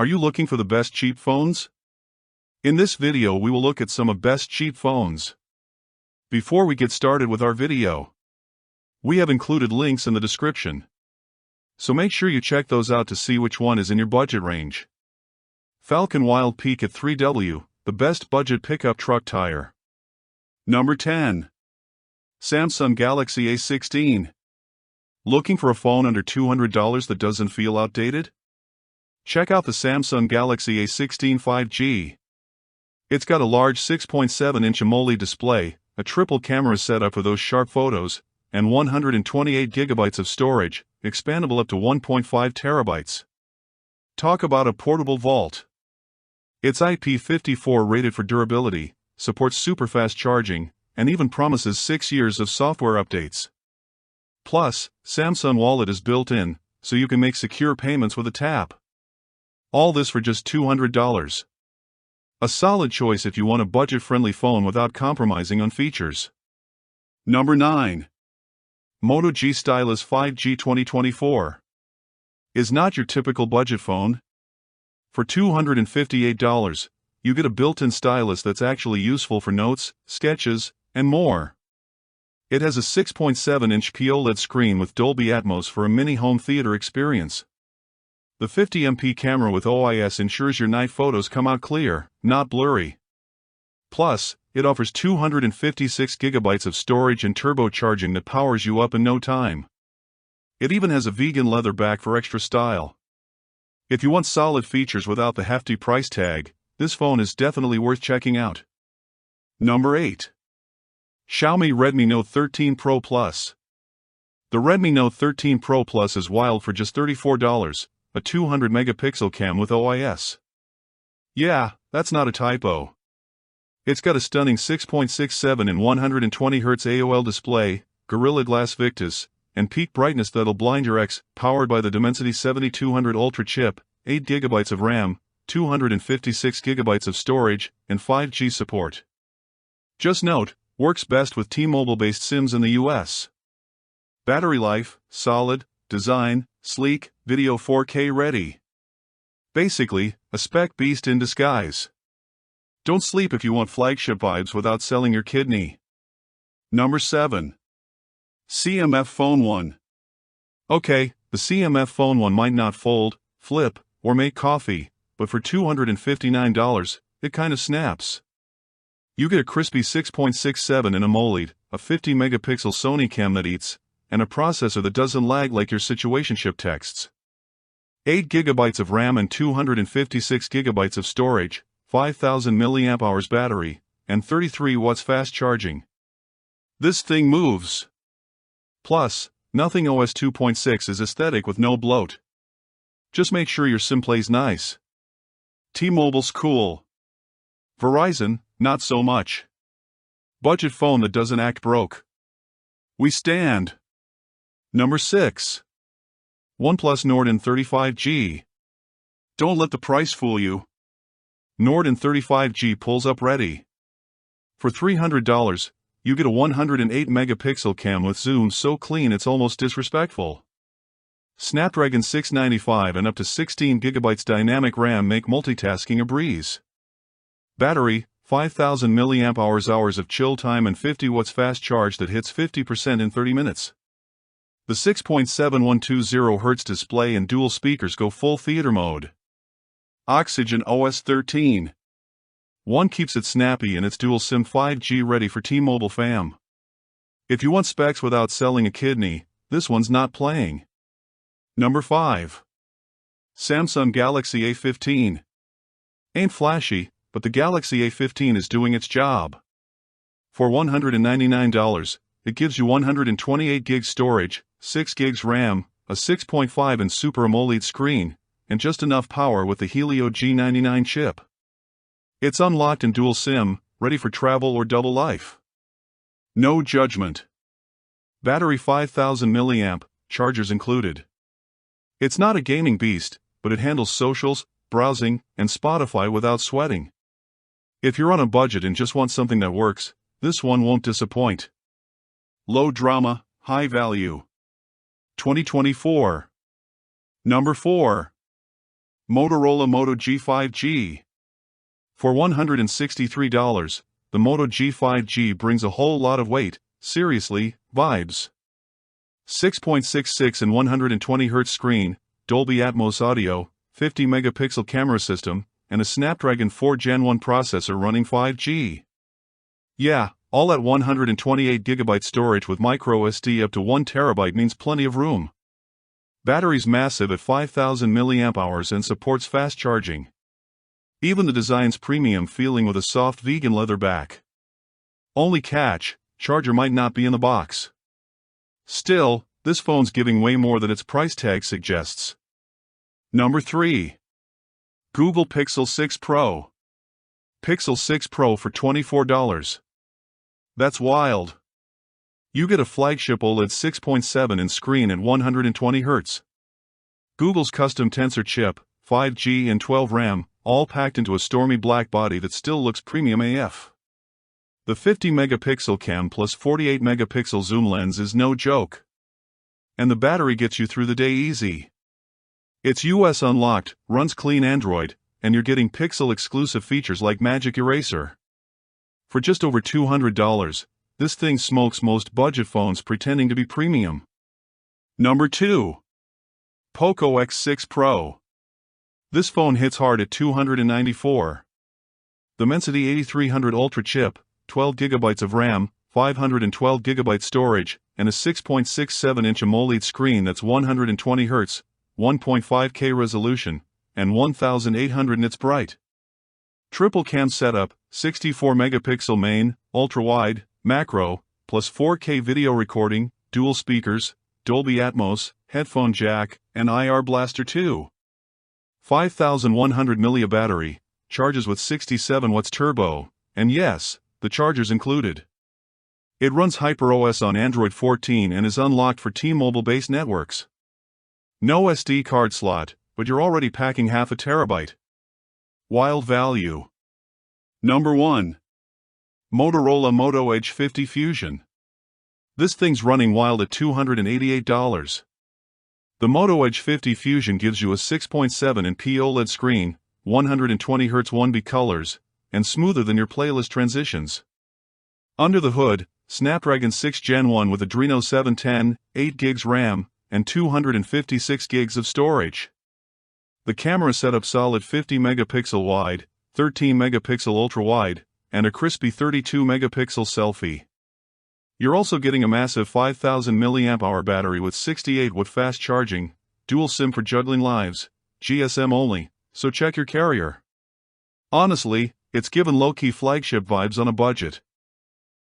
Are you looking for the best cheap phones? In this video we will look at some of best cheap phones. Before we get started with our video, we have included links in the description, so make sure you check those out to see which one is in your budget range. Falcon Wild Peak at 3W, the best budget pickup truck tire. Number 10. Samsung Galaxy A16. Looking for a phone under $200 that doesn't feel outdated? Check out the Samsung Galaxy A16 5G. It's got a large 6.7-inch AMOLED display, a triple camera setup for those sharp photos, and 128 GB of storage, expandable up to 1.5 terabytes. Talk about a portable vault. It's IP54 rated for durability, supports super fast charging, and even promises 6 years of software updates. Plus, Samsung Wallet is built in, so you can make secure payments with a tap. All this for just $200. A solid choice if you want a budget-friendly phone without compromising on features. Number 9. Moto G Stylus 5G 2024. Is not your typical budget phone. For $258, you get a built-in stylus that's actually useful for notes, sketches, and more. It has a 6.7-inch QLED screen with Dolby Atmos for a mini home theater experience. The 50MP camera with OIS ensures your night photos come out clear, not blurry. Plus, it offers 256 GB of storage and turbocharging that powers you up in no time. It even has a vegan leather back for extra style. If you want solid features without the hefty price tag, this phone is definitely worth checking out. Number 8. Xiaomi Redmi Note 13 Pro Plus. The Redmi Note 13 Pro Plus is wild for just $34. A 200-megapixel cam with OIS. Yeah, that's not a typo. It's got a stunning 6.67 and 120Hz AOL display, Gorilla Glass Victus, and peak brightness that'll blind your ex, powered by the Dimensity 7200 Ultra chip, 8 GB of RAM, 256 GB of storage, and 5G support. Just note, works best with T-Mobile-based SIMs in the US. Battery life, solid. Design, sleek, video 4K ready. Basically, a spec beast in disguise. Don't sleep if you want flagship vibes without selling your kidney. Number 7. CMF Phone One. Okay, the CMF Phone One might not fold, flip, or make coffee, but for $259, it kinda snaps. You get a crispy 6.67 in AMOLED, a 50-megapixel Sony cam that eats, and a processor that doesn't lag like your situationship texts. 8 GB of RAM and 256 GB of storage, 5,000 mAh battery, and 33 watts fast charging. This thing moves. Plus, nothing OS 2.6 is aesthetic with no bloat. Just make sure your SIM plays nice. T-Mobile's cool. Verizon, not so much. Budget phone that doesn't act broke. We stand. Number 6. OnePlus Nord N35G. Don't let the price fool you. Nord N35G pulls up ready. For $300, you get a 108-megapixel cam with zoom so clean it's almost disrespectful. Snapdragon 695 and up to 16 GB dynamic RAM make multitasking a breeze. Battery, 5,000 mAh of chill time and 50 watts fast charge that hits 50% in 30 minutes. The 6.7120 Hz display and dual speakers go full theater mode. Oxygen OS 13. One keeps it snappy and it's dual SIM 5G ready for T-Mobile fam. If you want specs without selling a kidney, this one's not playing. Number 5. Samsung Galaxy A15. Ain't flashy, but the Galaxy A15 is doing its job. For $199, it gives you 128 GB storage, 6 GB RAM, a 6.5-inch Super AMOLED screen, and just enough power with the Helio G99 chip. It's unlocked in dual SIM, ready for travel or double life. No judgment. Battery 5,000 mAh, chargers included. It's not a gaming beast, but it handles socials, browsing, and Spotify without sweating. If you're on a budget and just want something that works, this one won't disappoint. Low drama, high value. 2024. Number 4. Motorola Moto G5G. For $163, the Moto G5G brings a whole lot of weight, seriously, vibes. 6.66 and 120Hz screen, Dolby Atmos audio, 50-megapixel camera system, and a Snapdragon 4 Gen 1 processor running 5G. Yeah, all at 128GB storage with microSD up to 1TB means plenty of room. Battery's massive at 5000 mAh and supports fast charging. Even the design's premium feeling with a soft vegan leather back. Only catch, charger might not be in the box. Still, this phone's giving way more than its price tag suggests. Number 3. Google Pixel 6 Pro. Pixel 6 Pro for $24. That's wild. You get a flagship OLED 6.7-inch screen at 120Hz. Google's custom Tensor chip, 5G and 12 RAM, all packed into a stormy black body that still looks premium AF. The 50-megapixel cam plus 48-megapixel zoom lens is no joke. And the battery gets you through the day easy. It's US unlocked, runs clean Android, and you're getting Pixel-exclusive features like Magic Eraser. For just over $200, this thing smokes most budget phones pretending to be premium. Number 2. Poco X6 Pro. This phone hits hard at $294. The Dimensity 8300 Ultra chip, 12GB of RAM, 512GB storage, and a 6.67-inch AMOLED screen that's 120Hz, 1.5K resolution, and 1800 nits bright. Triple cam setup, 64-megapixel main, ultra-wide, macro, plus 4K video recording, dual speakers, Dolby Atmos, headphone jack, and IR Blaster 2. 5100 mAh battery, charges with 67 watts turbo, and yes, the charger's included. It runs HyperOS on Android 14 and is unlocked for T-Mobile-based networks. No SD card slot, but you're already packing half a terabyte. Wild value. Number 1. Motorola Moto G5G Fusion. This thing's running wild at $288. The Moto G5G Fusion gives you a 6.7-inch OLED screen, 120Hz 1B colors, and smoother than your playlist transitions. Under the hood, Snapdragon 6 Gen 1 with Adreno 710, 8GB RAM, and 256GB of storage. The camera setup solid 50-megapixel wide, 13-megapixel ultra-wide, and a crispy 32-megapixel selfie. You're also getting a massive 5000 mAh battery with 68-watt fast charging, dual SIM for juggling lives, GSM only, so check your carrier. Honestly, it's given low-key flagship vibes on a budget.